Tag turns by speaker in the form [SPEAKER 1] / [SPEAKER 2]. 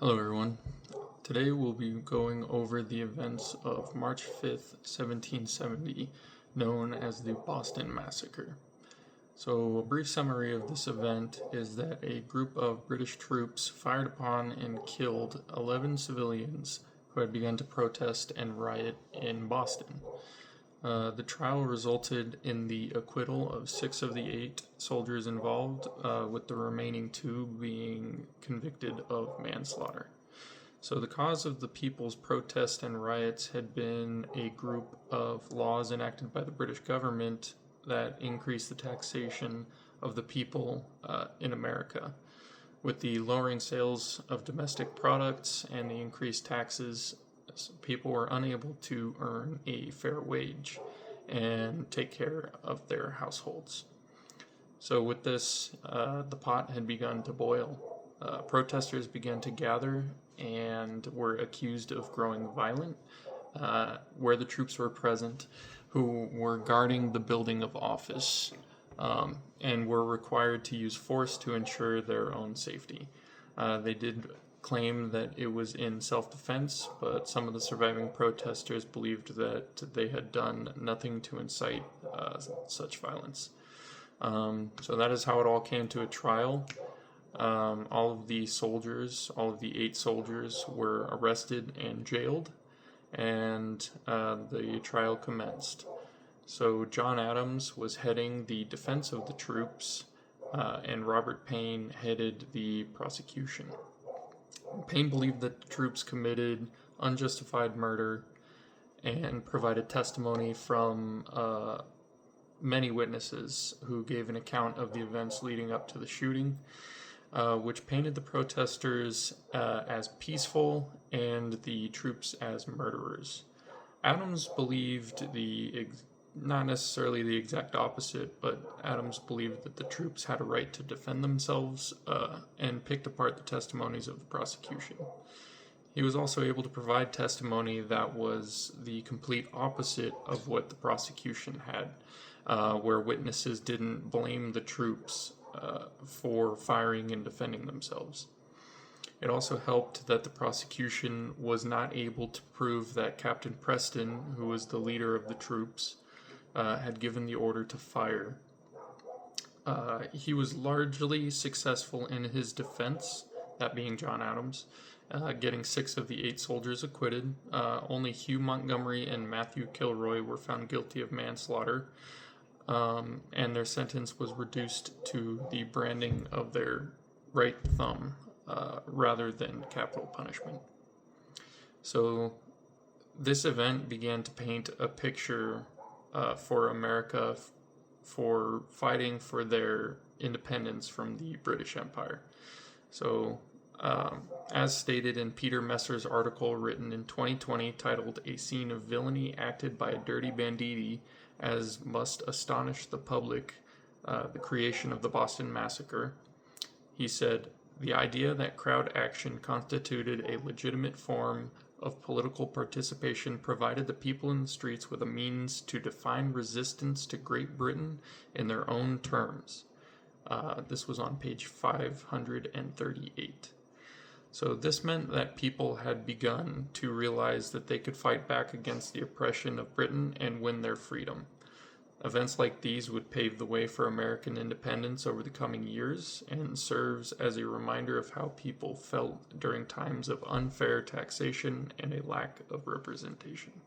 [SPEAKER 1] Hello, everyone. Today we'll be going over the events of March 5th, 1770, known as the Boston Massacre. So, a brief summary of this event is that a group of British troops fired upon and killed 11 civilians who had begun to protest and riot in Boston. The trial resulted in the acquittal of 6 of the 8 soldiers involved, with the remaining 2 being convicted of manslaughter. So the cause of the people's protests and riots had been a group of laws enacted by the British government that increased the taxation of the people in America. With the lowering sales of domestic products and the increased taxes, people were unable to earn a fair wage and take care of their households. So with this, the pot had begun to boil. Protesters began to gather and were accused of growing violent, where the troops were present, who were guarding the building of office, and were required to use force to ensure their own safety. They did claim that it was in self-defense, but some of the surviving protesters believed that they had done nothing to incite such violence. So that is how it all came to a trial. All of the 8 soldiers were arrested and jailed, and the trial commenced. So John Adams was heading the defense of the troops, and Robert Payne headed the prosecution. Payne believed that the troops committed unjustified murder and provided testimony from many witnesses who gave an account of the events leading up to the shooting, which painted the protesters as peaceful and the troops as murderers. Adams believed not necessarily the exact opposite, but Adams believed that the troops had a right to defend themselves, and picked apart the testimonies of the prosecution. He was also able to provide testimony that was the complete opposite of what the prosecution had, where witnesses didn't blame the troops for firing and defending themselves. It also helped that the prosecution was not able to prove that Captain Preston, who was the leader of the troops, had given the order to fire. He was largely successful in his defense, that being John Adams, getting 6 of the 8 soldiers acquitted. Only Hugh Montgomery and Matthew Kilroy were found guilty of manslaughter, and their sentence was reduced to the branding of their right thumb rather than capital punishment. So this event began to paint a picture for America for fighting for their independence from the British Empire. So, as stated in Peter Messer's article written in 2020 titled "A Scene of Villainy Acted by a Dirty Banditti as Must Astonish the Public, the Creation of the Boston Massacre," he said, "The idea that crowd action constituted a legitimate form of political participation provided the people in the streets with a means to define resistance to Great Britain in their own terms." This was on page 538. So this meant that people had begun to realize that they could fight back against the oppression of Britain and win their freedom. Events like these would pave the way for American independence over the coming years, and serves as a reminder of how people felt during times of unfair taxation and a lack of representation.